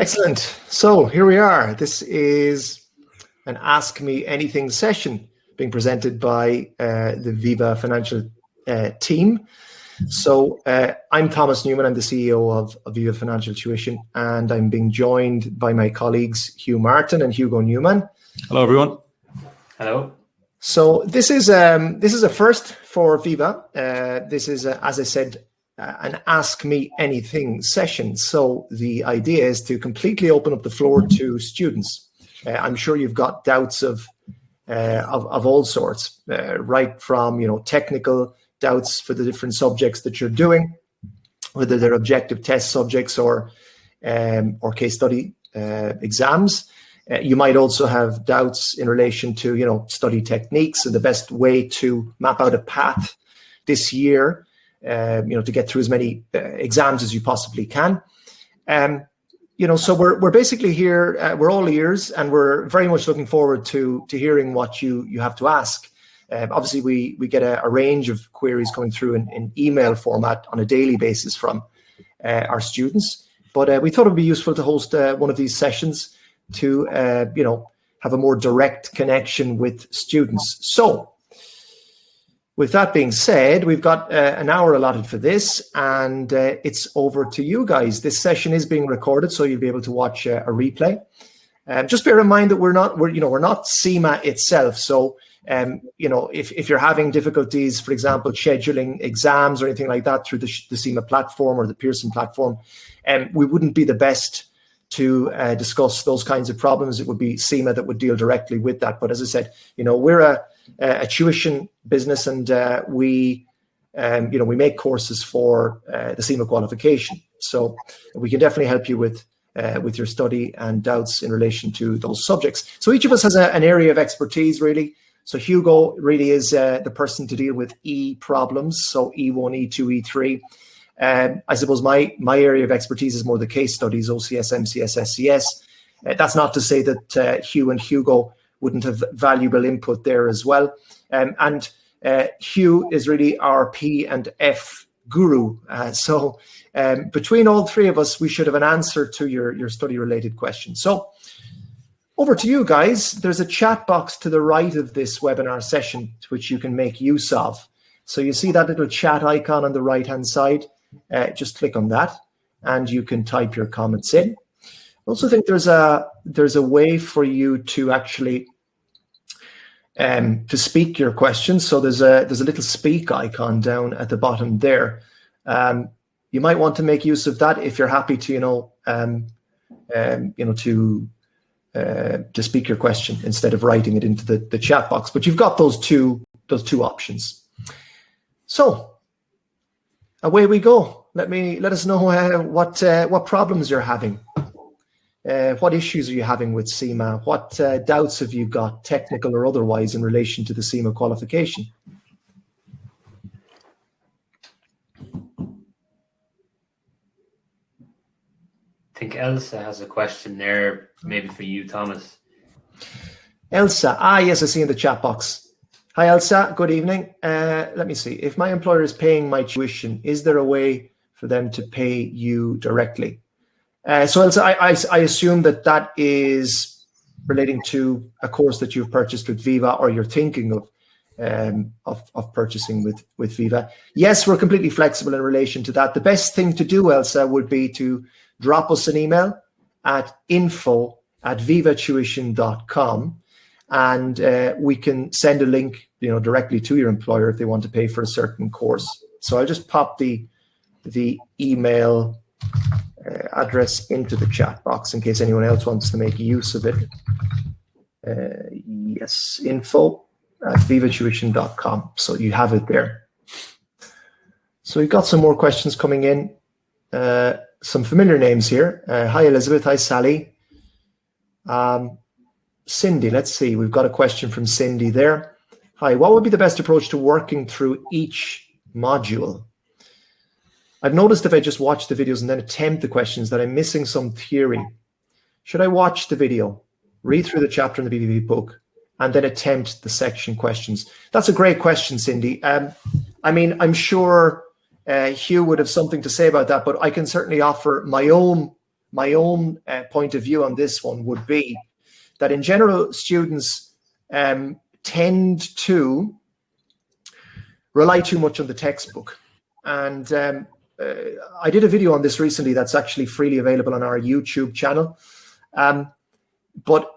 Excellent. So here we are. This is an Ask Me Anything session being presented by the VIVA financial team. So I'm Thomas Newman. I'm the CEO of VIVA Financial Tuition, and I'm being joined by my colleagues Hugh Martin and Hugo Newman. Hello, everyone. Hello. So this is a first for VIVA. This is, as I said, an Ask Me Anything session. So the idea is to completely open up the floor to students. I'm sure you've got doubts of all sorts, right from technical doubts for the different subjects that you're doing, whether they're objective test subjects or case study exams. You might also have doubts in relation to study techniques and the best way to map out a path this year, to get through as many exams as you possibly can. So we're basically here. We're all ears, and we're very much looking forward to hearing what you have to ask. Obviously, we get a range of queries coming through in email format on a daily basis from our students. But we thought it would be useful to host one of these sessions to have a more direct connection with students. So with that being said, we've got an hour allotted for this, and it's over to you guys. This session is being recorded, so you'll be able to watch a replay. Just bear in mind that we're not CIMA itself. So if you're having difficulties, for example, scheduling exams or anything like that through the CIMA platform or the Pearson platform, we wouldn't be the best to discuss those kinds of problems. It would be CIMA that would deal directly with that. But as I said, we're a tuition business, and we make courses for the CIMA qualification. So we can definitely help you with your study and doubts in relation to those subjects. So each of us has an area of expertise, really. So Hugo really is the person to deal with E problems, so E1, E2, E3. I suppose my area of expertise is more the case studies, OCS, MCS, SCS. That's not to say that Hugh and Hugo wouldn't have valuable input there as well. And Hugh is really our P and F guru. So between all three of us, we should have an answer to your study-related questions. So over to you guys. There's a chat box to the right of this webinar session, which you can make use of. So you see that little chat icon on the right-hand side. Just click on that, and you can type your comments in. I also think there's a way for you to actually to speak your questions. So there's a little speak icon down at the bottom there. You might want to make use of that if you're happy to to speak your question instead of writing it into the chat box. But you've got those two options. So away we go. Let us know what problems you're having. What issues are you having with CIMA? What doubts have you got, technical or otherwise, in relation to the CIMA qualification? I think Elsa has a question there, maybe for you, Thomas. Elsa, yes, I see in the chat box. Hi, Elsa. Good evening. Let me see. If my employer is paying my tuition, is there a way for them to pay you directly? So, Elsa, I assume that is relating to a course that you've purchased with VIVA, or you're thinking of purchasing with VIVA. Yes, we're completely flexible in relation to that. The best thing to do, Elsa, would be to drop us an email at info@vivatuition.com. And we can send a link, directly to your employer if they want to pay for a certain course. So I'll just pop the email address into the chat box in case anyone else wants to make use of it. Yes, info@vivatuition.com. So you have it there. So we've got some more questions coming in. Some familiar names here. Hi, Elizabeth. Hi, Sally. Cindy, let's see. We've got a question from Cindy there. Hi, what would be the best approach to working through each module? I've noticed if I just watch the videos and then attempt the questions that I'm missing some theory. Should I watch the video, read through the chapter in the BBB book, and then attempt the section questions? That's a great question, Cindy. I'm sure Hugh would have something to say about that, but I can certainly offer my own my own point of view on this one would be that in general, students tend to rely too much on the textbook. And I did a video on this recently that's actually freely available on our YouTube channel. But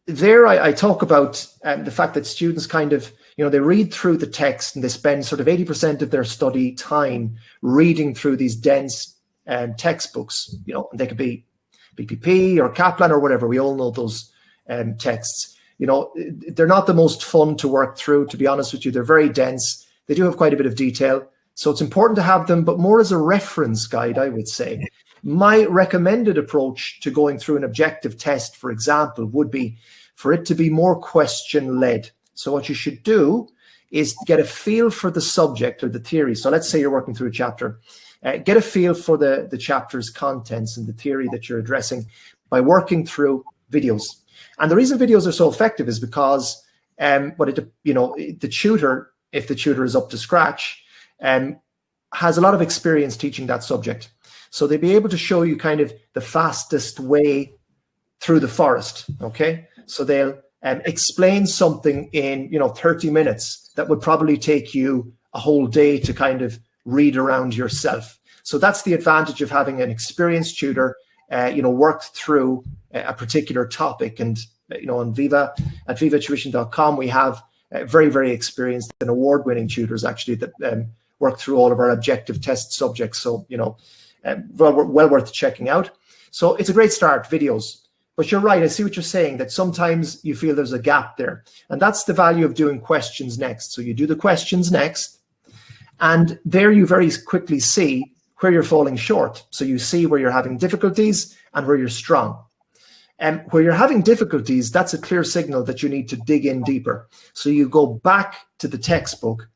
there I talk about the fact that students kind of, they read through the text and they spend sort of 80% of their study time reading through these dense textbooks. They could be BPP or Kaplan or whatever. We all know those texts. They're not the most fun to work through, to be honest with you. They're very dense. They do have quite a bit of detail. So it's important to have them, but more as a reference guide, I would say. My recommended approach to going through an objective test, for example, would be for it to be more question-led. So what you should do is get a feel for the subject or the theory. So let's say you're working through a chapter. Get a feel for the chapter's contents and the theory that you're addressing by working through videos. And the reason videos are so effective is because the tutor, if the tutor is up to scratch, has a lot of experience teaching that subject. So they'll be able to show you kind of the fastest way through the forest, okay? So they'll explain something in, 30 minutes that would probably take you a whole day to kind of read around yourself. So that's the advantage of having an experienced tutor, work through a particular topic. And, on VIVA, at vivatuition.com, we have very, very experienced and award-winning tutors, actually, that work through all of our objective test subjects. So, well worth checking out. So it's a great start, videos. But you're right, I see what you're saying, that sometimes you feel there's a gap there. And that's the value of doing questions next. So you do the questions next, and there you very quickly see where you're falling short. So you see where you're having difficulties and where you're strong. And where you're having difficulties, that's a clear signal that you need to dig in deeper. So you go back to the textbook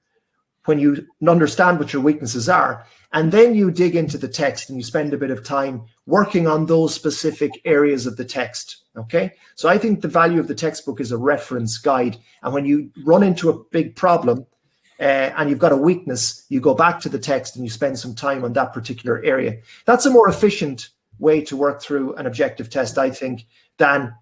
when you understand what your weaknesses are, and then you dig into the text and you spend a bit of time working on those specific areas of the text, okay? So I think the value of the textbook is a reference guide. And when you run into a big problem and you've got a weakness, you go back to the text and you spend some time on that particular area. That's a more efficient way to work through an objective test, I think, than,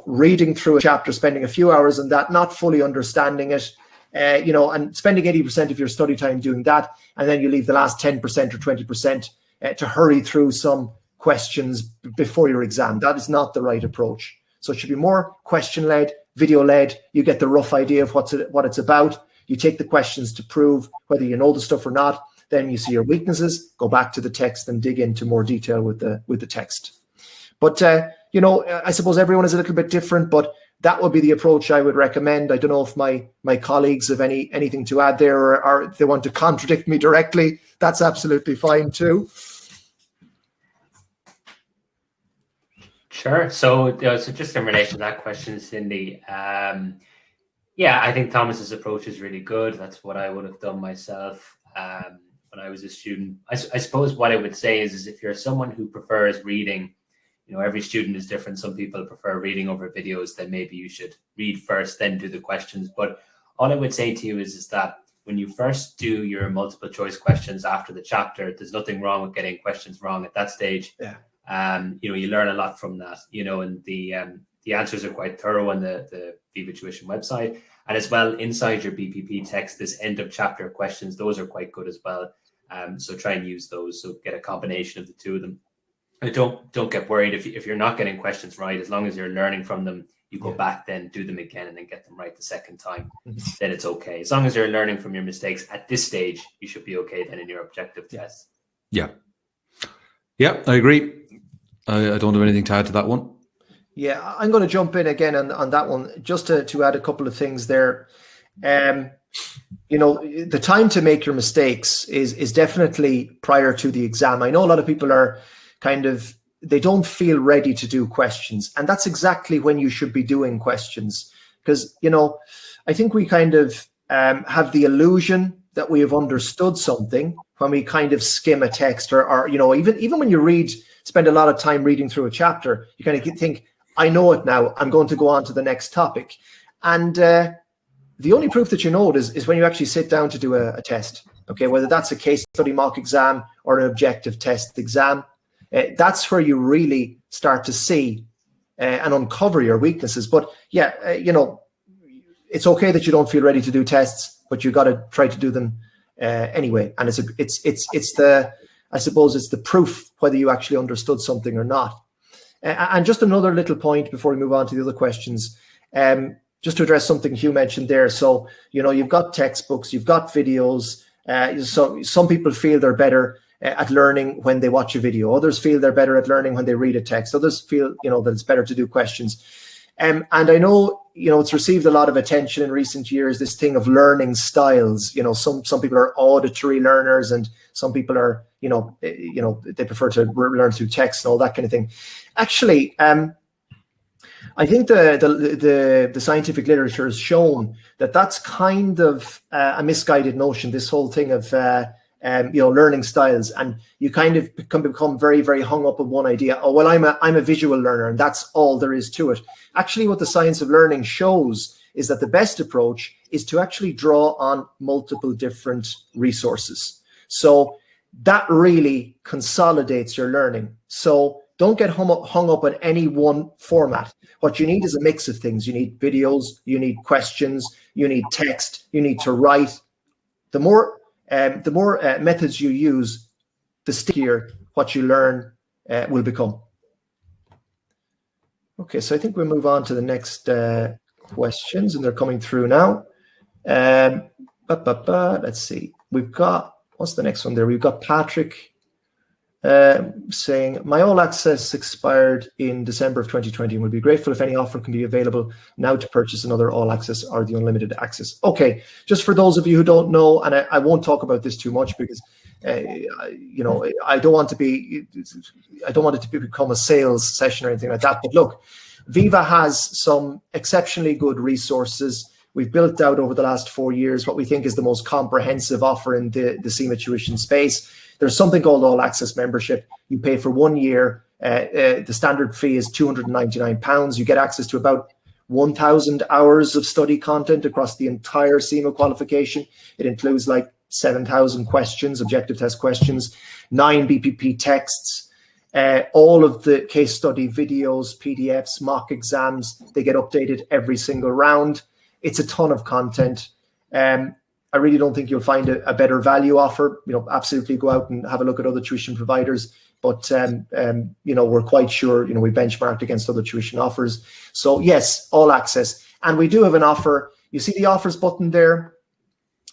reading through a chapter, spending a few hours on that, not fully understanding it, and spending 80% of your study time doing that, and then you leave the last 10% or 20% to hurry through some questions before your exam. That is not the right approach. So it should be more question-led, video-led. You get the rough idea of what it's about. You take the questions to prove whether you know the stuff or not. Then you see your weaknesses, go back to the text and dig into more detail with the text. But, I suppose everyone is a little bit different, but that would be the approach I would recommend. I don't know if my colleagues have anything to add there, or if they want to contradict me directly. That's absolutely fine too. Sure. So just in relation to that question, Cindy, I think Thomas's approach is really good. That's what I would have done myself when I was a student. I suppose what I would say is if you're someone who prefers reading, every student is different. Some people prefer reading over videos. Then maybe you should read first, then do the questions. But all I would say to you is that when you first do your multiple choice questions after the chapter, there's nothing wrong with getting questions wrong at that stage. Yeah. You learn a lot from that, and the answers are quite thorough on the Viva Tuition website. And as well, inside your BPP text, this end of chapter questions, those are quite good as well. So try and use those. So get a combination of the two of them. Don't get worried if you're not getting questions right. As long as you're learning from them, you go back, then do them again, and then get them right the second time. Then it's okay. As long as you're learning from your mistakes at this stage, you should be okay then in your objective test. Yeah, I agree. I don't have anything to add to that one. Yeah, I'm going to jump in again on that one, just to add a couple of things there. The time to make your mistakes is definitely prior to the exam. I know a lot of people are they don't feel ready to do questions. And that's exactly when you should be doing questions. Because, I think we have the illusion that we have understood something when we skim a text or even when you spend a lot of time reading through a chapter, you think, I know it now, I'm going to go on to the next topic. And the only proof that you know it is when you actually sit down to do a test, okay, whether that's a case study mock exam or an objective test exam. that's where you really start to see and uncover your weaknesses. But yeah, it's okay that you don't feel ready to do tests, but you got to try to do them anyway. And it's the proof whether you actually understood something or not. And just another little point before we move on to the other questions, just to address something Hugh mentioned there. So, you've got textbooks, you've got videos. So some people feel they're better at learning when they watch a video. Others feel they're better at learning when they read a text. Others feel, that it's better to do questions. And I know, it's received a lot of attention in recent years, this thing of learning styles. Some people are auditory learners, and some people are, they prefer to learn through text and all that kind of thing. Actually, I think the scientific literature has shown that that's kind of a misguided notion, this whole thing of learning styles, and you kind of can become very, very hung up on one idea. Oh, well, I'm a visual learner, and that's all there is to it. Actually, what the science of learning shows is that the best approach is to actually draw on multiple different resources. So that really consolidates your learning. So don't get hung up on any one format. What you need is a mix of things. You need videos, you need questions, you need text, you need to write. The more methods you use, the stickier what you learn will become. Okay, so I think we'll move on to the next questions, and they're coming through now. Let's see. We've got, what's the next one there? We've got Patrick saying, my all access expired in December of 2020 and would be grateful if any offer can be available now to purchase another all access or the unlimited access. Okay, just for those of you who don't know, and I won't talk about this too much because I don't want it to become a sales session or anything like that. But look, VIVA has some exceptionally good resources. We've built out over the last 4 years what we think is the most comprehensive offer in the CIMA tuition space. There's something called All Access membership. You pay for 1 year. The standard fee is £299. You get access to about 1,000 hours of study content across the entire CIMA qualification. It includes like 7,000 questions, objective test questions, 9 BPP texts, all of the case study videos, PDFs, mock exams. They get updated every single round. It's a ton of content. I really don't think you'll find a better value offer. Absolutely go out and have a look at other tuition providers. But, we're quite sure, we benchmarked against other tuition offers. So yes, all access. And we do have an offer. You see the offers button there,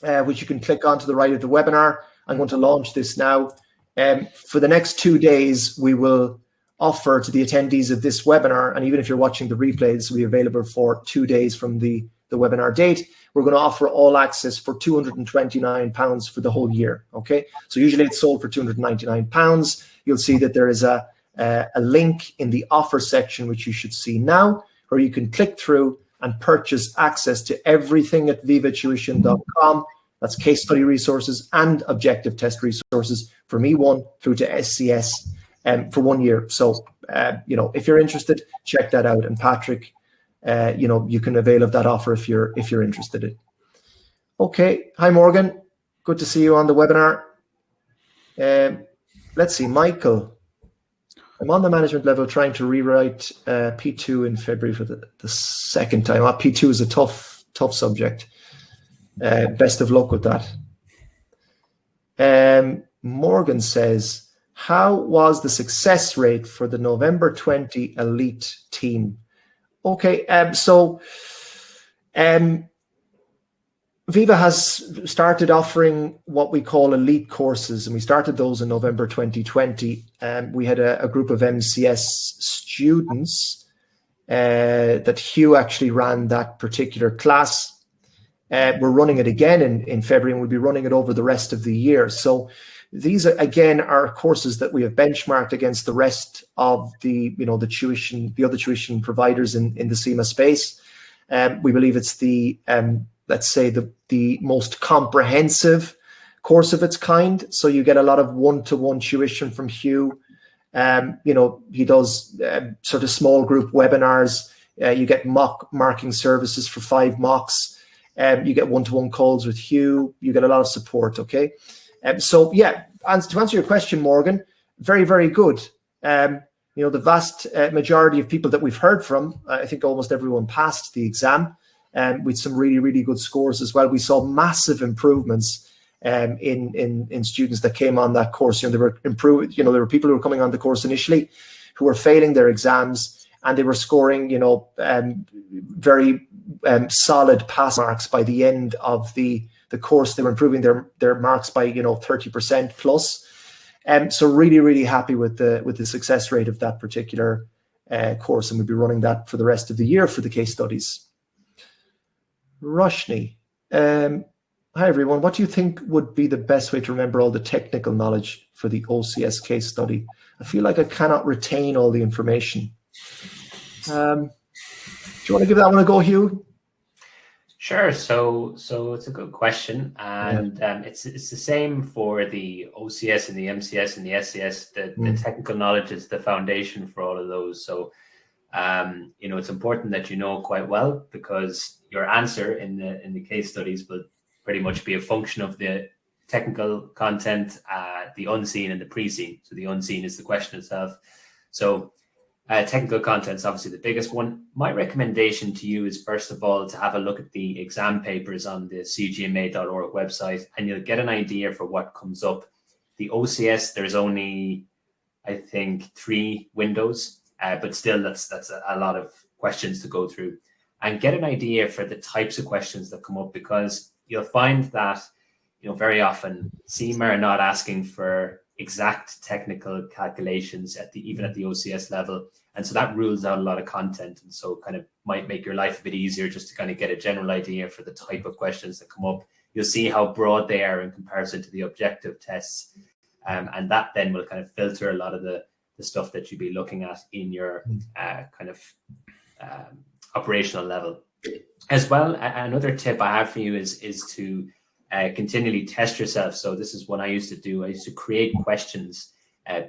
which you can click on to the right of the webinar. I'm going to launch this now. For the next 2 days, we will offer to the attendees of this webinar, and even if you're watching the replay, this will be available for 2 days from the webinar date. We're going to offer all access for £229 for the whole year. Okay, so usually it's sold for £299. You'll see that there is a link in the offer section, which you should see now, where you can click through and purchase access to everything at vivatuition.com. That's case study resources and objective test resources from E1 through to SCS for 1 year. So, if you're interested, check that out. And Patrick, you can avail of that offer if you're interested in. Okay. Hi, Morgan. Good to see you on the webinar. Let's see, Michael. I'm on the management level trying to rewrite P2 in February for the second time. P2 is a tough subject. Best of luck with that. Morgan says, how was the success rate for the November 20 elite team? Okay, VIVA has started offering what we call elite courses, and we started those in November 2020. We had a group of MCS students that Hugh actually ran that particular class. We're running it again in February, and we'll be running it over the rest of the year. So these again are courses that we have benchmarked against the rest of the other tuition providers in the CIMA space. We believe it's the let's say the most comprehensive course of its kind. So you get a lot of one-to-one tuition from Hugh. He does sort of small group webinars. You get mock marking services for 5 mocks. You get one-to-one calls with Hugh. You get a lot of support, okay? So, yeah, and to answer your question, Morgan, very, very good. The vast majority of people that we've heard from, I think almost everyone passed the exam, with some really, really good scores as well. We saw massive improvements in students that came on that course. They were improved. There were people who were coming on the course initially who were failing their exams, and they were scoring, very solid pass marks by the end of the course. They were improving their marks by 30% plus. So really, really happy with the success rate of that particular course, and we'll be running that for the rest of the year for the case studies. Roshni, hi everyone. What do you think would be the best way to remember all the technical knowledge for the OCS case study? I feel like I cannot retain all the information. Do you want to give that one a go, Hugh? Sure. So it's a good question, and it's the same for the OCS and the MCS and the SCS. The technical knowledge is the foundation for all of those. So it's important that you know quite well, because your answer in the case studies will pretty much be a function of the technical content, the unseen and the pre-seen. So the unseen is the question itself. So technical content is obviously the biggest one. My recommendation to you is, first of all, to have a look at the exam papers on the cgma.org website, and you'll get an idea for what comes up. The OCS, there's only, I think, 3 windows, but still that's a lot of questions to go through, and get an idea for the types of questions that come up, because you'll find that very often CIMA are not asking for exact technical calculations even at the OCS level, and so that rules out a lot of content, and so kind of might make your life a bit easier just to kind of get a general idea for the type of questions that come up. You'll see how broad they are in comparison to the objective tests, and that then will kind of filter a lot of the stuff that you'd be looking at in your kind of operational level. As well, another tip I have for you is to continually test yourself. So this is what I used to do. I used to create questions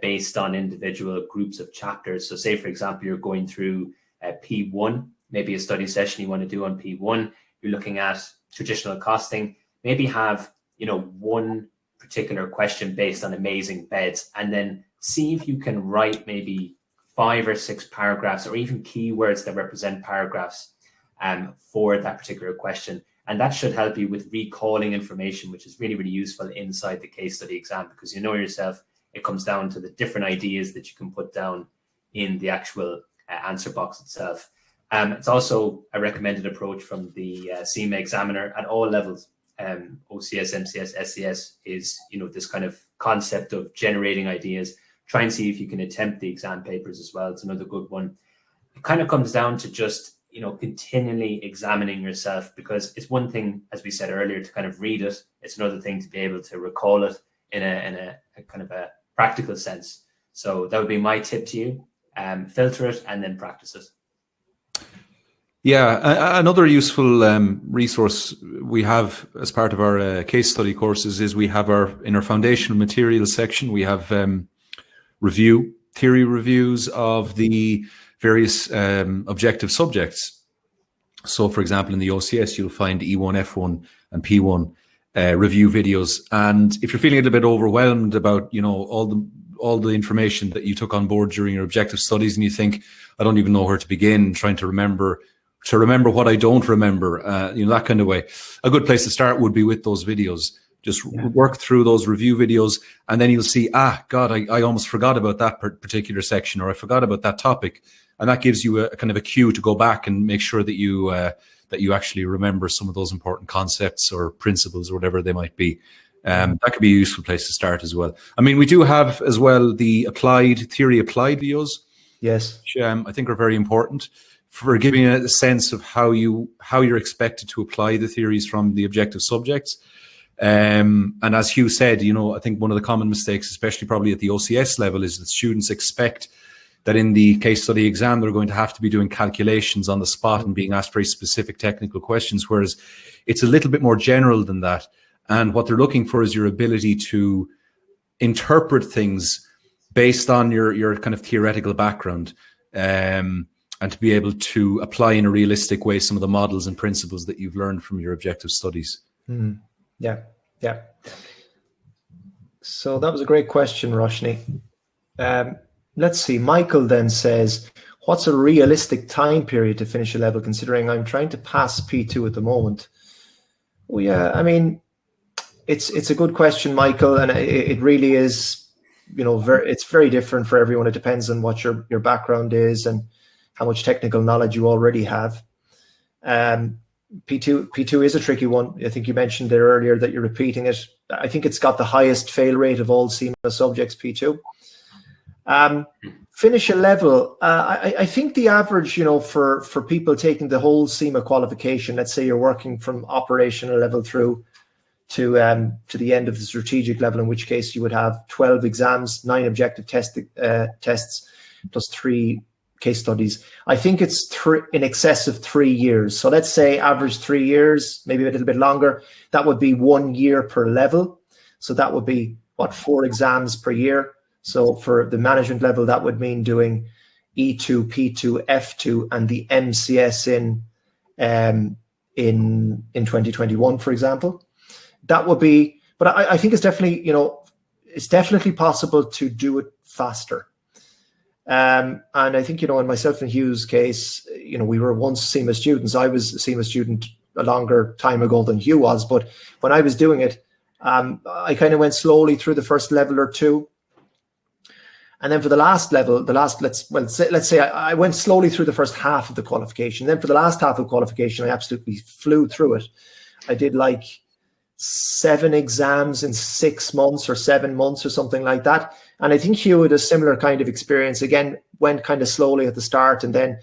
based on individual groups of chapters. So say, for example, you're going through P1, maybe a study session you want to do on P1. You're looking at traditional costing. Maybe have, one particular question based on amazing beds, and then see if you can write maybe 5 or 6 paragraphs, or even keywords that represent paragraphs for that particular question. And that should help you with recalling information, which is really, really useful inside the case study exam, because yourself, it comes down to the different ideas that you can put down in the actual answer box itself. It's also a recommended approach from the CIMA examiner at all levels. OCS, MCS, SCS is, this kind of concept of generating ideas. Try and see if you can attempt the exam papers as well. It's another good one. It kind of comes down to just continually examining yourself, because it's one thing, as we said earlier, to kind of read it. It's another thing to be able to recall it in a kind of a practical sense. So that would be my tip to you. Filter it and then practice it. Yeah, another useful resource we have as part of our case study courses is we have in our foundational materials section, we have theory reviews of the various objective subjects. So, for example, in the OCS, you'll find E1, F1, and P1 review videos. And if you're feeling a little bit overwhelmed about, all the information that you took on board during your objective studies, and you think, I don't even know where to begin, trying to remember what I don't remember, that kind of way. A good place to start would be with those videos. Just work through those review videos, and then you'll see, God, I almost forgot about that particular section, or I forgot about that topic. And that gives you a kind of a cue to go back and make sure that you actually remember some of those important concepts or principles or whatever they might be. That could be a useful place to start as well. I mean, we do have as well the theory applied videos. Yes. Which I think are very important for giving a sense of how you're expected to apply the theories from the objective subjects. And as Hugh said, I think one of the common mistakes, especially probably at the OCS level, is that students expect that in the case study exam, they're going to have to be doing calculations on the spot and being asked very specific technical questions, whereas it's a little bit more general than that. And what they're looking for is your ability to interpret things based on your kind of theoretical background, and to be able to apply in a realistic way some of the models and principles that you've learned from your objective studies. Mm. Yeah. So that was a great question, Roshni. let's see. Michael then says, what's a realistic time period to finish a level, considering I'm trying to pass P2 at the moment? Well, yeah, I mean, it's a good question, Michael, and it really is, it's very different for everyone. It depends on what your background is and how much technical knowledge you already have. P2 is a tricky one. I think you mentioned there earlier that you're repeating it. I think it's got the highest fail rate of all CIMA subjects, P2. Finish a level. I think the average, for people taking the whole CIMA qualification, let's say you're working from operational level through to the end of the strategic level, in which case you would have 12 exams, 9 objective tests, plus 3 case studies. I think it's in excess of 3 years. So let's say average 3 years, maybe a little bit longer. That would be 1 year per level. So that would be 4 exams per year. So for the management level, that would mean doing E2, P2, F2, and the MCS in 2021, for example. That would be, but I think it's definitely, it's definitely possible to do it faster. And I think, in myself and Hugh's case, we were once CIMA students. I was a CIMA student a longer time ago than Hugh was, but when I was doing it, I kind of went slowly through the first level or two. And then for the last level, let's say I went slowly through the first half of the qualification. Then for the last half of the qualification, I absolutely flew through it. I did like 7 exams in 6 months or 7 months or something like that. And I think Hugh had a similar kind of experience. Again, went kind of slowly at the start, and then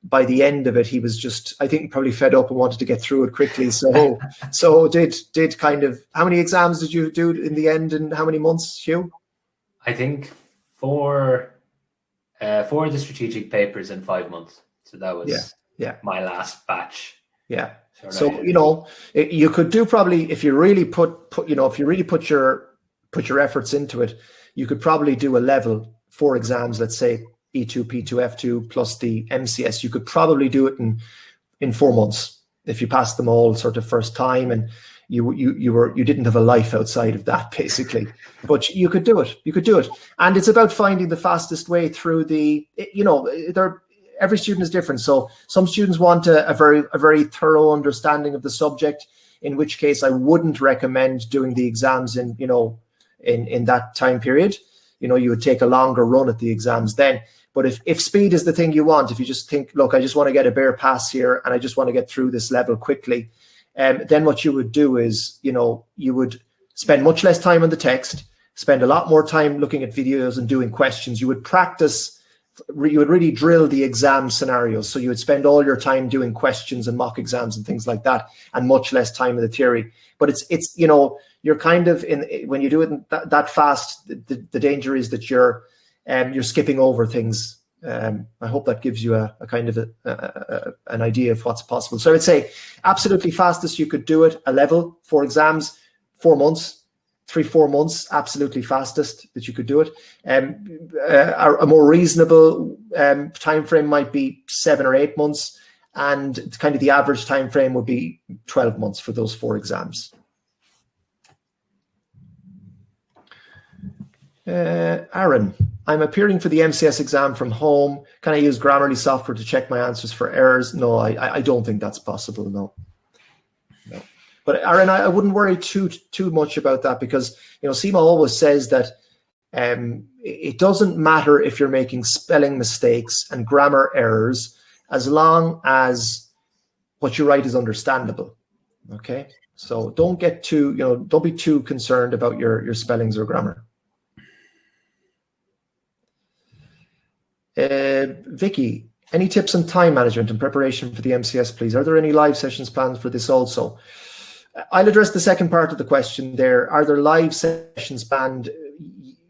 by the end of it, he was just, I think, probably fed up and wanted to get through it quickly. So did kind of, how many exams did you do in the end, and how many months, Hugh? I think for the strategic papers in 5 months. So that was my last batch. Yeah. So you could do probably, if you really put your efforts into it, you could probably do a level 4 exams, let's say E2, P2, F2 plus the MCS. You could probably do it in 4 months if you passed them all sort of first time, and you didn't have a life outside of that, basically. But you could do it. You could do it, and it's about finding the fastest way through every student is different. So some students want a very thorough understanding of the subject, in which case I wouldn't recommend doing the exams in that time period. You would take a longer run at the exams then. But if speed is the thing you want, if you just think, look, I just want to get a bare pass here and I just want to get through this level quickly, then what you would do is, you would spend much less time on the text, spend a lot more time looking at videos and doing questions. You would practice. You would really drill the exam scenarios. So you would spend all your time doing questions and mock exams and things like that, and much less time in the theory. But it's you're kind of when you do it that fast, the danger is that you're skipping over things. I hope that gives you a kind of an idea of what's possible. So I would say absolutely fastest you could do it, a level 4 exams, 4 months. 3-4 months, absolutely fastest that you could do it. A more reasonable time frame might be 7 or 8 months, and kind of the average time frame would be 12 months for those 4 exams. Aaron, I'm appearing for the MCS exam from home. Can I use Grammarly software to check my answers for errors? No, I don't think that's possible. No. But Aaron, I wouldn't worry too much about that, because CIMA always says that it doesn't matter if you're making spelling mistakes and grammar errors, as long as what you write is understandable. Okay, so don't get too don't be too concerned about your spellings or grammar. Vicky, any tips on time management and preparation for the MCS, please? Are there any live sessions planned for this also? I'll address the second part of the question there. Are there live sessions planned?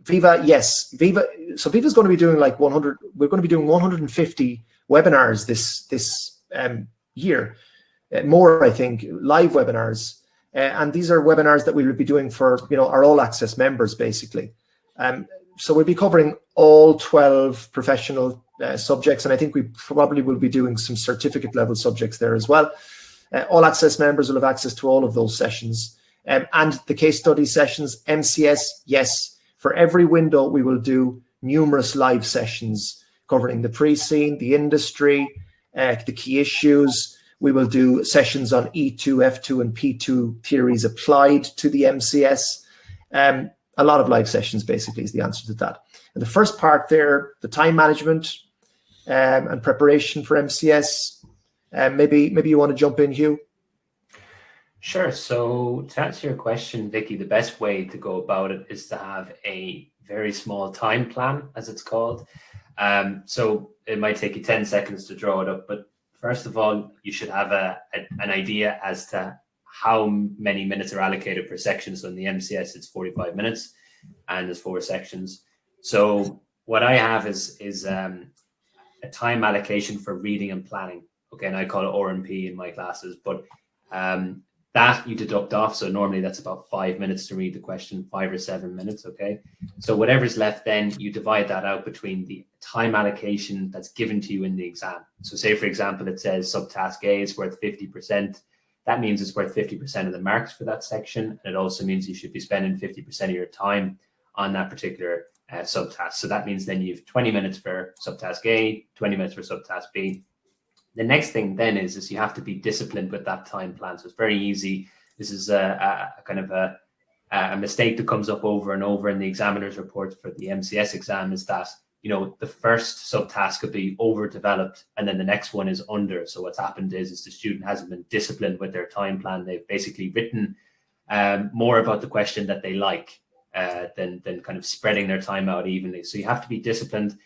VIVA, yes. So VIVA's going to be doing like 100. We're going to be doing 150 webinars this year. More, I think, live webinars. And these are webinars that we will be doing for our all access members, basically. So we'll be covering all 12 professional subjects, and I think we probably will be doing some certificate level subjects there as well. All access members will have access to all of those sessions, and the case study sessions. MCS, yes. For every window, we will do numerous live sessions covering the pre-scene, the industry, the key issues. We will do sessions on E2, F2, and P2 theories applied to the MCS. A lot of live sessions, basically, is the answer to that. And the first part there, the time management and preparation for MCS. Maybe you want to jump in, Hugh? Sure. So to answer your question, Vicky, the best way to go about it is to have a very small time plan, as it's called. So it might take you 10 seconds to draw it up, but first of all, you should have an idea as to how many minutes are allocated per section. So in the MCS, it's 45 minutes and there's 4 sections. So what I have is a time allocation for reading and planning. Okay, and I call it R&P in my classes, but that you deduct off. So normally that's about 5 minutes to read the question, 5 or 7 minutes. Okay, so whatever's left, then you divide that out between the time allocation that's given to you in the exam. So say, for example, it says subtask A is worth 50%. That means it's worth 50% of the marks for that section. And it also means you should be spending 50% of your time on that particular subtask. So that means then you've 20 minutes for subtask A, 20 minutes for subtask B. The next thing then is you have to be disciplined with that time plan. So it's very easy. This is a kind of a mistake that comes up over and over in the examiner's reports for the MCS exam, is that, you know, the first subtask could be overdeveloped and then the next one is under. So what's happened is the student hasn't been disciplined with their time plan. They've basically written more about the question that they like than kind of spreading their time out evenly. So you have to be disciplined.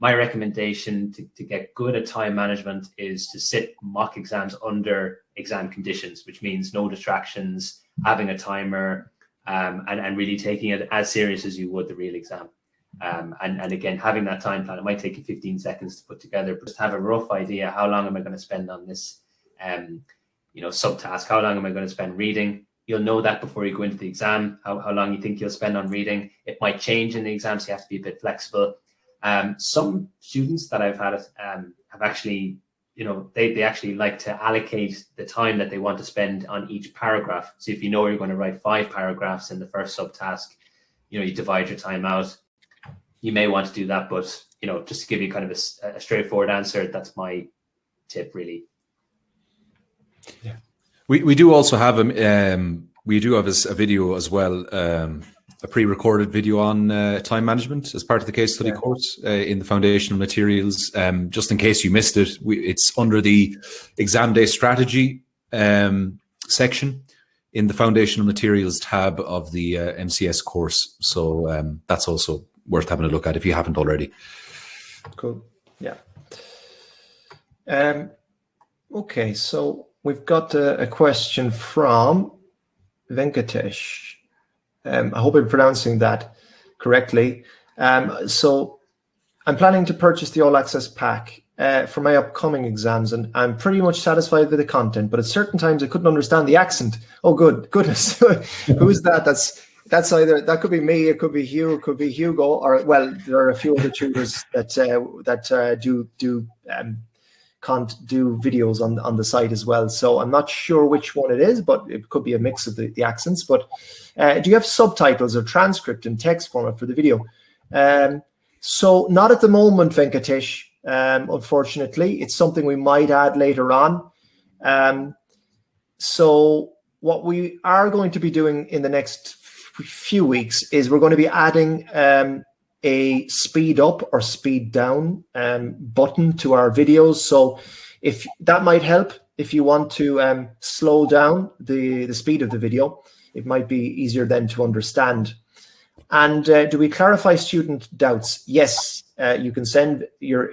My recommendation to get good at time management is to sit mock exams under exam conditions, which means no distractions, having a timer, and really taking it as serious as you would the real exam. And again, having that time plan, it might take you 15 seconds to put together, but just have a rough idea, how long am I going to spend on this subtask? How long am I going to spend reading? You'll know that before you go into the exam, how long you think you'll spend on reading. It might change in the exam, so you have to be a bit flexible. Some students that I've had have actually, they actually like to allocate the time that they want to spend on each paragraph. So if you know you're going to write 5 paragraphs in the first subtask, you divide your time out. You may want to do that, but just to give you kind of a straightforward answer, that's my tip, really. Yeah, we do also have a video as well, a pre-recorded video on time management as part of the case study course in the foundational materials. Just in case you missed it, it's under the exam day strategy section in the foundational materials tab of the MCS course. So that's also worth having a look at if you haven't already. Cool. Yeah. Okay, so we've got a question from Venkatesh. I hope I'm pronouncing that correctly. So I'm planning to purchase the All Access Pack for my upcoming exams, and I'm pretty much satisfied with the content, but at certain times I couldn't understand the accent. Oh, goodness. Who is that? That's either, that could be me, it could be Hugh, it could be Hugo, or, well, there are a few other tutors that can't do videos on the site as well. So I'm not sure which one it is, but it could be a mix of the accents. But do you have subtitles or transcript in text format for the video? So not at the moment, Venkatesh, unfortunately. It's something we might add later on. So what we are going to be doing in the next few weeks is we're going to be adding a speed up or speed down button to our videos. So if that might help, if you want to slow down the speed of the video, it might be easier then to understand. And do we clarify student doubts? Yes, you can send your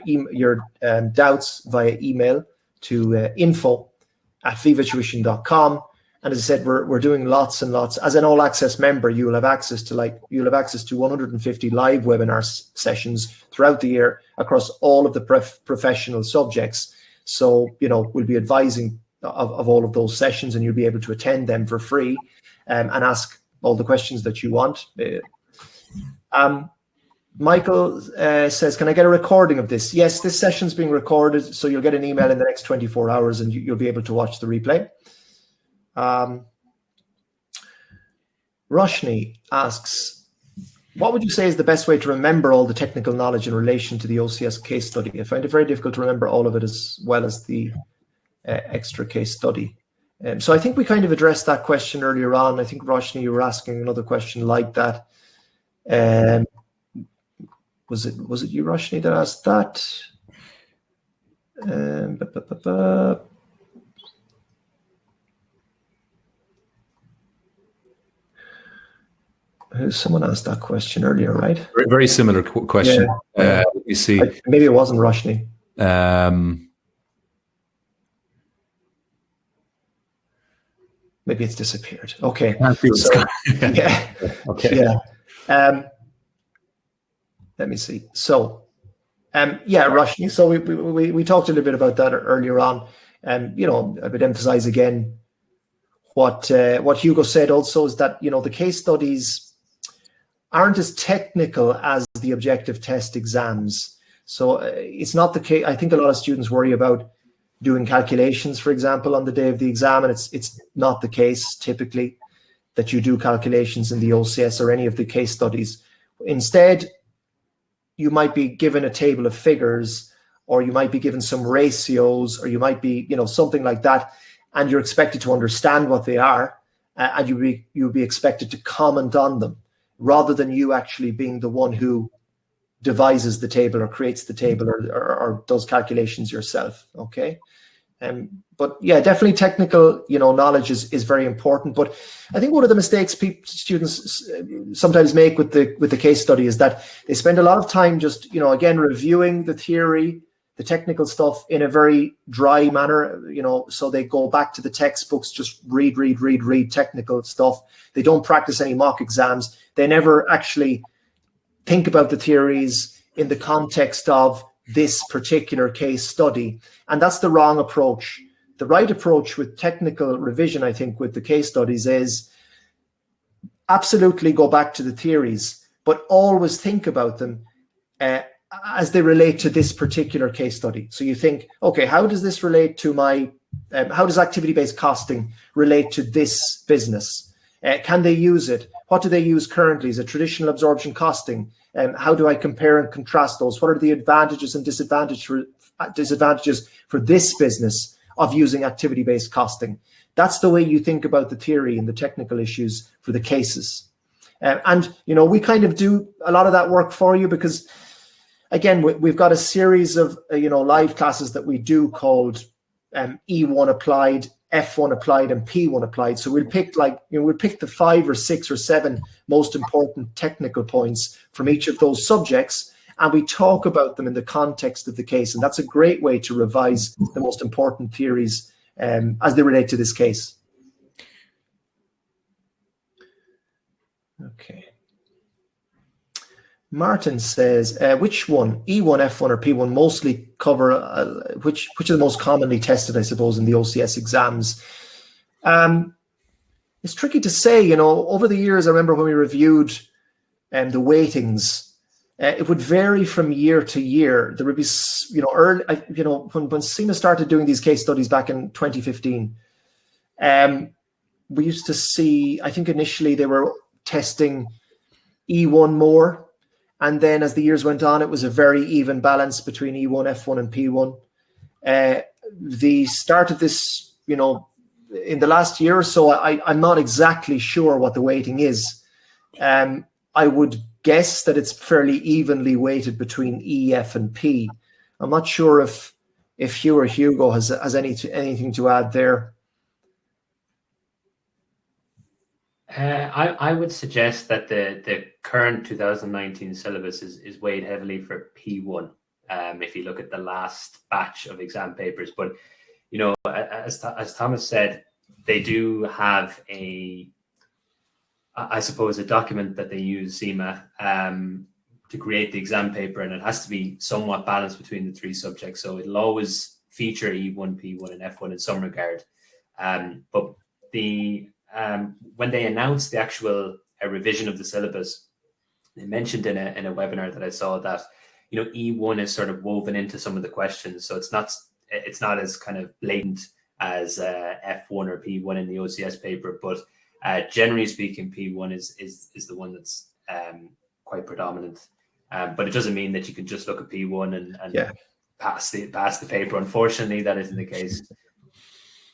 doubts via email to info@vivatuition.com. And as I said, we're doing lots and lots. As an all access member, you'll have access to 150 live webinar sessions throughout the year across all of the professional subjects. So, we'll be advising of all of those sessions, and you'll be able to attend them for free and ask all the questions that you want. Michael says, can I get a recording of this? Yes, this session's being recorded, so you'll get an email in the next 24 hours and you'll be able to watch the replay. Roshni asks, What would you say is the best way to remember all the technical knowledge in relation to the OCS case study? I find it very difficult to remember all of it as well as the extra case study. So I think we kind of addressed that question earlier on. I think, Roshni, you were asking another question like that. Was it you, Roshni, that asked that? Someone asked that question earlier, right? Very, very similar question. Yeah. Let me see. Maybe it wasn't Roshni. Maybe it's disappeared. Okay. So, yeah. Okay. Yeah. Let me see. So, yeah, Roshni. So we talked a little bit about that earlier on. You know, I would emphasize again what Hugo said also is that, you know, the case studies aren't as technical as the objective test exams. So it's not the case. I think a lot of students worry about doing calculations, for example, on the day of the exam, and it's not the case typically that you do calculations in the OCS or any of the case studies. Instead, you might be given a table of figures, or you might be given some ratios, or you might be, you know, something like that, and you're expected to understand what they are, and you'll be expected to comment on them, rather than you actually being the one who devises the table or creates the table or does calculations yourself. Okay. But yeah, definitely technical, you know, knowledge is very important. But I think one of the mistakes students sometimes make with the case study is that they spend a lot of time just, you know, again, reviewing the theory, the technical stuff in a very dry manner, you know, so they go back to the textbooks, just read technical stuff. They don't practice any mock exams. They never actually think about the theories in the context of this particular case study. And that's the wrong approach. The right approach with technical revision, I think, with the case studies is absolutely go back to the theories, but always think about them as they relate to this particular case study. So you think, okay, how does this relate to my, how does activity-based costing relate to this business? Can they use it? What do they use currently? Is it traditional absorption costing? How do I compare and contrast those? What are the advantages and disadvantages for this business of using activity-based costing? That's the way you think about the theory and the technical issues for the cases. And, you know, we kind of do a lot of that work for you because, again, we've got a series of, you know, live classes that we do called E1 applied, F1 applied, and P1 applied. So we'll pick we'll pick the 5 or 6 or 7 most important technical points from each of those subjects, and we talk about them in the context of the case. And that's a great way to revise the most important theories as they relate to this case. Okay. Martin says, which one, E1, F1, or P1, mostly cover, which are the most commonly tested, I suppose, in the OCS exams? It's tricky to say, you know. Over the years, I remember when we reviewed the weightings, it would vary from year to year. There would be, you know, early, you know, when CIMA started doing these case studies back in 2015, we used to see, I think initially they were testing E1 more. And then as the years went on, it was a very even balance between E1, F1, and P1. The start of this, you know, in the last year or so, I'm not exactly sure what the weighting is. I would guess that it's fairly evenly weighted between E, F, and P. I'm not sure if Hugh or Hugo has anything to add there. I would suggest that the current 2019 syllabus is weighed heavily for P1. If you look at the last batch of exam papers, but you know, as Thomas said, they do have I suppose, a document that they use, CIMA, to create the exam paper, and it has to be somewhat balanced between the 3 subjects. So it'll always feature E1, P1, and F1 in some regard. But when they announced the actual revision of the syllabus, they mentioned in a webinar that I saw that, you know, E1 is sort of woven into some of the questions, so it's not as kind of blatant as F1 or P1 in the OCS paper. But generally speaking, P1 is the one that's quite predominant. But it doesn't mean that you can just look at P1 and pass the paper. Unfortunately, that isn't the case.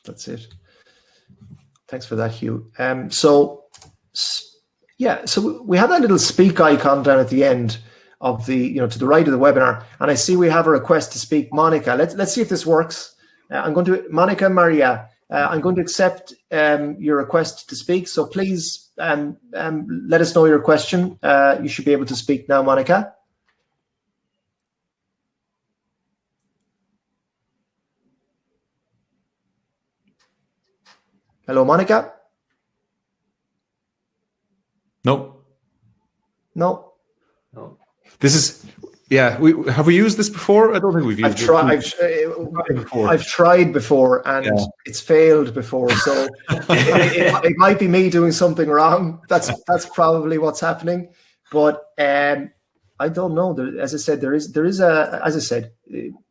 That's it. Thanks for that, Hugh. So we have that little speak icon down at the end of the, to the right of the webinar, and I see we have a request to speak. Monica, let's see if this works. Monica Maria, I'm going to accept your request to speak. So please let us know your question. You should be able to speak now, Monica. Hello, Monica. No. This is, have we used this before? I don't think we've used it before. I've tried before, and it's failed before. So it might be me doing something wrong. That's probably what's happening. But I don't know. As I said, there is a, as I said.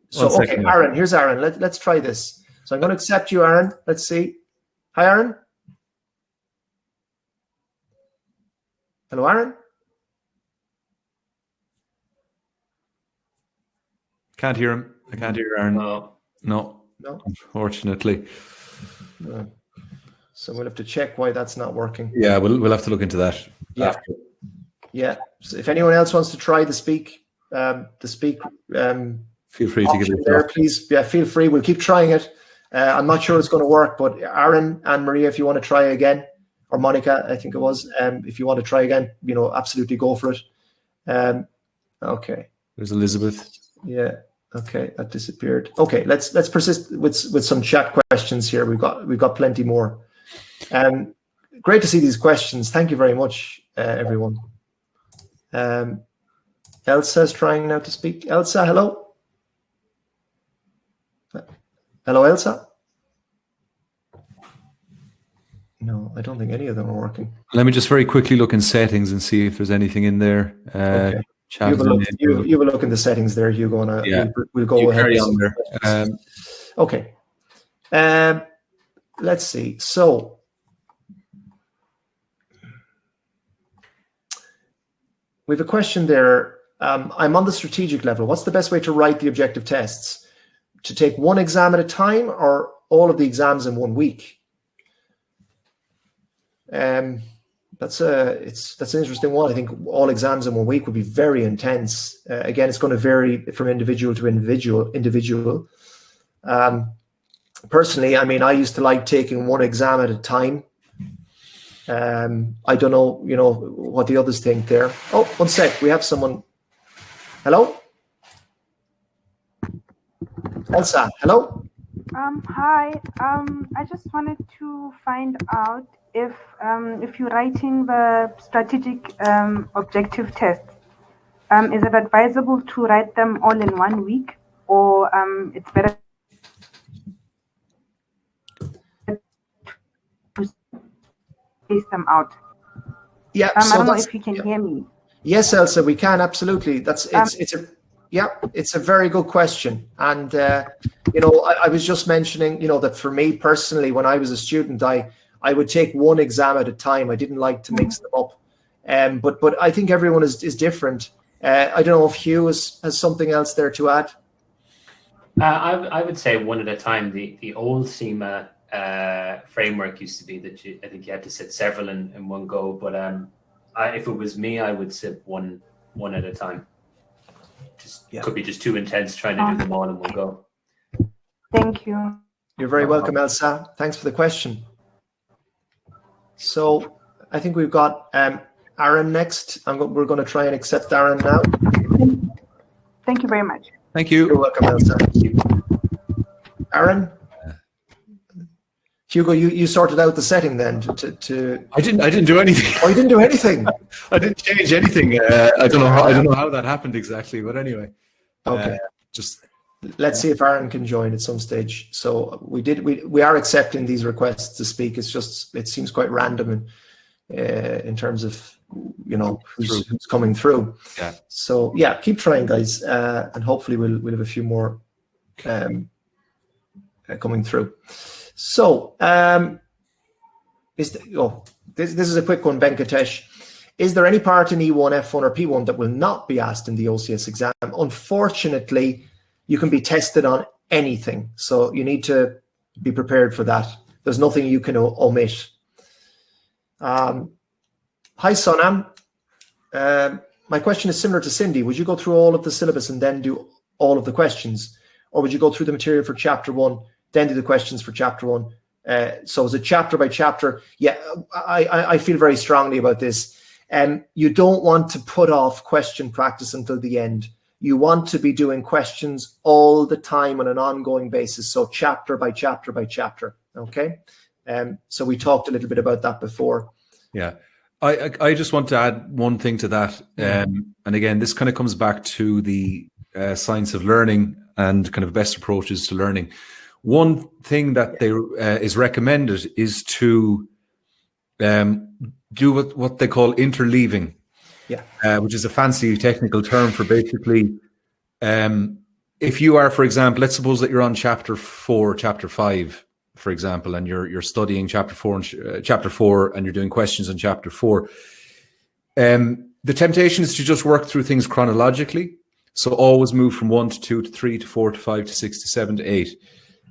So okay, Aaron. Here's Aaron. Let's try this. So I'm going to accept you, Aaron. Let's see. Hi, Aaron. Hello, Aaron. Can't hear him. I can't hear Aaron. No. Unfortunately. No. So we'll have to check why that's not working. Yeah, we'll have to look into that. After. Yeah. So if anyone else wants to try the speak, feel free to give it a there, please. Yeah, feel free. We'll keep trying it. I'm not sure it's going to work, but Aaron and Maria, if you want to try again, or Monica, I think it was, if you want to try again, absolutely go for it. Okay. There's Elizabeth. Yeah. Okay, that disappeared. Okay, let's persist with some chat questions here. We've got plenty more. Great to see these questions. Thank you very much, everyone. Elsa's trying now to speak. Elsa, hello. Hello, Elsa. No, I don't think any of them are working. Let me just very quickly look in settings and see if there's anything in there. Okay. You have a look in the settings there, Hugo. We'll go ahead. Carry on there. Okay. Let's see. So we have a question there. I'm on the strategic level. What's the best way to write the objective tests? To take one exam at a time, or all of the exams in 1 week? That's an interesting one. I think all exams in 1 week would be very intense. Again, it's going to vary from individual to individual. Personally, I mean, I used to like taking one exam at a time. I don't know, what the others think there. Oh, one sec. We have someone. Hello? Elsa, hello? Hi. I just wanted to find out if you're writing the strategic objective tests, is it advisable to write them all in 1 week, or it's better to space them out? Yeah. I don't know if you can hear me. Yes, Elsa, we can, absolutely. It's a very good question. And, I was just mentioning, that for me personally, when I was a student, I would take one exam at a time. I didn't like to mix them up. But I think everyone is different. I don't know if Hugh has something else there to add. I would say one at a time. The old CIMA framework used to be that I think you had to sit several in one go. But if it was me, I would sit one at a time. Could be just too intense trying to do them all in one go. Thank you. You're very welcome, Elsa. Thanks for the question. So I think we've got Aaron next. We're going to try and accept Aaron now. Thank you very much. Thank you. You're welcome, Elsa. Aaron? Hugo, you sorted out the setting then to I didn't do anything. Oh, you didn't do anything? I didn't change anything. I don't know how that happened exactly, but anyway. Okay. Just let's see if Aaron can join at some stage. So we are accepting these requests to speak. It's just it seems quite random in terms of who's coming through. Yeah. So yeah, keep trying, guys, and hopefully we'll have a few more coming through. So this is a quick one, Venkatesh. Is there any part in E1, F1 or P1 that will not be asked in the OCS exam? Unfortunately, you can be tested on anything. So you need to be prepared for that. There's nothing you can omit. Hi, Sonam. My question is similar to Cindy. Would you go through all of the syllabus and then do all of the questions? Or would you go through the material for chapter 1, then do the questions for chapter 1? So is it chapter by chapter? Yeah, I feel very strongly about this. You don't want to put off question practice until the end. You want to be doing questions all the time on an ongoing basis. So chapter by chapter by chapter. Okay. So we talked a little bit about that before. Yeah. I just want to add one thing to that. And again, this kind of comes back to the science of learning and kind of best approaches to learning. One thing that is recommended is to do what they call interleaving, which is a fancy technical term for basically, if you are, for example, let's suppose that you're on chapter 4, chapter 5, for example, and you're studying chapter 4 and you're doing questions on chapter 4. The temptation is to just work through things chronologically. So always move from 1 to 2 to 3 to 4 to 5 to 6 to 7 to 8.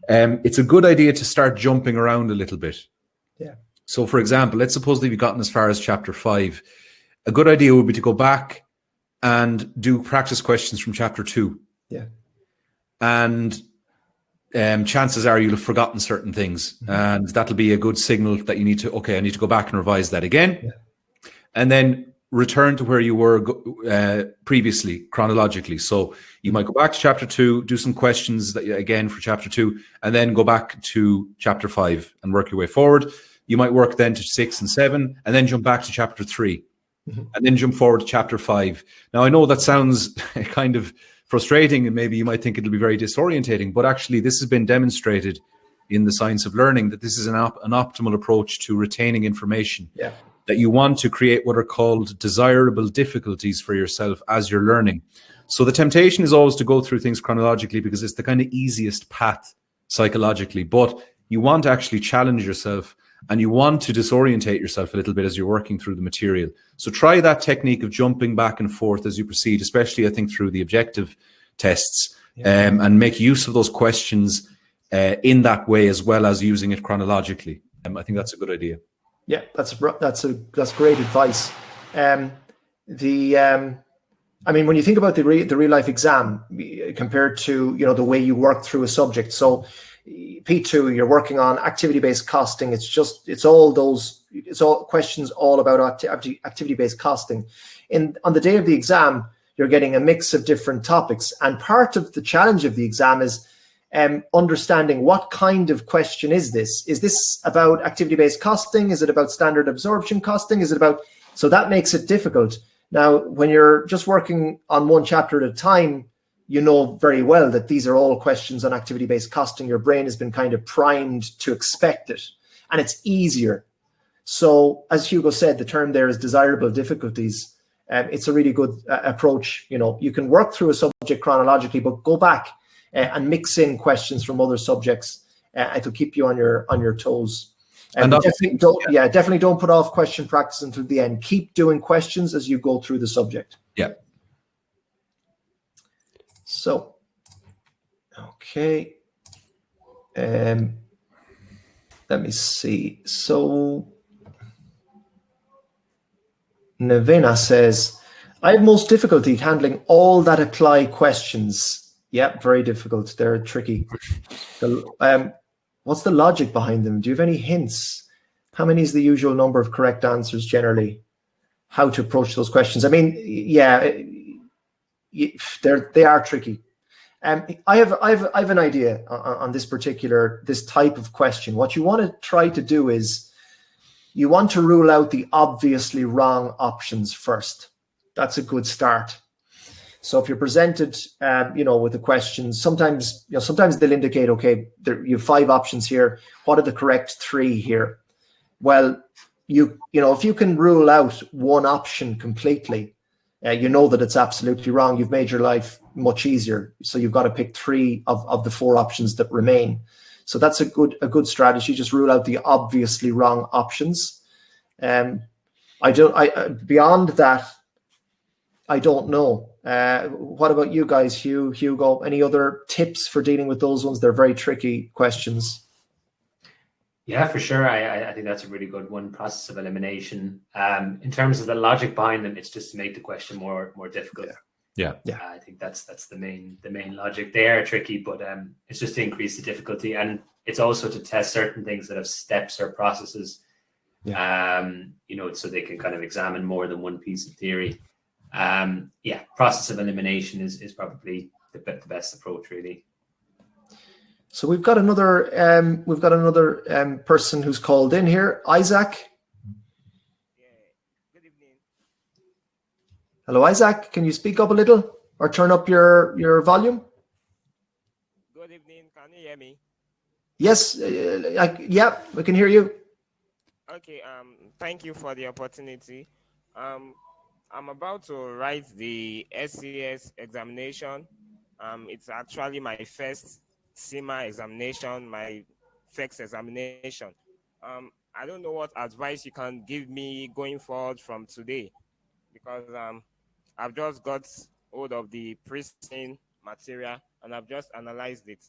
It's a good idea to start jumping around a little bit. Yeah. So, for example, let's suppose that you've gotten as far as chapter 5. A good idea would be to go back and do practice questions from chapter 2. Yeah. And chances are you'll have forgotten certain things. And that'll be a good signal that you need to, I need to go back and revise that again. Yeah. And then return to where you were previously, chronologically. So you might go back to chapter 2, do some questions again for chapter 2, and then go back to chapter 5 and work your way forward. You might work then to 6 and 7, and then jump back to chapter 3, and then jump forward to chapter 5. Now, I know that sounds kind of frustrating, and maybe you might think it'll be very disorientating, but actually this has been demonstrated in the science of learning that this is an optimal approach to retaining information. Yeah. That you want to create what are called desirable difficulties for yourself as you're learning. So the temptation is always to go through things chronologically because it's the kind of easiest path psychologically, but you want to actually challenge yourself and you want to disorientate yourself a little bit as you're working through the material. So try that technique of jumping back and forth as you proceed, especially I think through the objective tests, and make use of those questions in that way as well as using it chronologically. I think that's a good idea. Yeah, that's great advice. I mean, when you think about the real life exam compared to the way you work through a subject, so P2 you're working on activity-based costing. It's all questions all about activity-based costing. On the day of the exam, you're getting a mix of different topics, and part of the challenge of the exam is understanding what kind of question is this? Is this about activity-based costing? Is it about standard absorption costing? So that makes it difficult. Now, when you're just working on one chapter at a time, you know very well that these are all questions on activity-based costing. Your brain has been kind of primed to expect it, and it's easier. So as Hugo said, the term there is desirable difficulties. It's a really good approach. You can work through a subject chronologically, but go back and mix in questions from other subjects. It'll keep you on your toes. And definitely don't put off question practice until the end. Keep doing questions as you go through the subject. Yeah. So, okay. Let me see. So, Nevena says, I have most difficulty handling all that apply questions. Yeah, very difficult. They're tricky. What's the logic behind them? Do you have any hints? How many is the usual number of correct answers generally? How to approach those questions? I mean, they are tricky. I have an idea on this type of question. What you want to try to do is you want to rule out the obviously wrong options first. That's a good start. So if you're presented, with the questions, sometimes they'll indicate, okay, you have 5 options here. What are the correct 3 here? Well, if you can rule out one option completely, you know that it's absolutely wrong. You've made your life much easier. So you've got to pick 3 of the 4 options that remain. So that's a good strategy. Just rule out the obviously wrong options. beyond that, I don't know. What about you guys, Hugo? Any other tips for dealing with those ones? They're very tricky questions. Yeah, for sure. I think that's a really good one. Process of elimination. In terms of the logic behind them, it's just to make the question more difficult. Yeah. I think that's the main logic. They are tricky, but it's just to increase the difficulty, and it's also to test certain things that have steps or processes. So they can kind of examine more than one piece of theory. Process of elimination is probably the best approach, really. So we've got another person who's called in here, Isaac. Good evening. Hello, Isaac. Can you speak up a little or turn up your volume? Good evening. Can you hear me? Yes. We can hear you. Okay. Thank you for the opportunity. I'm about to write the SCS examination. It's actually my first CIMA examination, my first examination. I don't know what advice you can give me going forward from today, because I've just got hold of the pre-screen material and I've just analyzed it.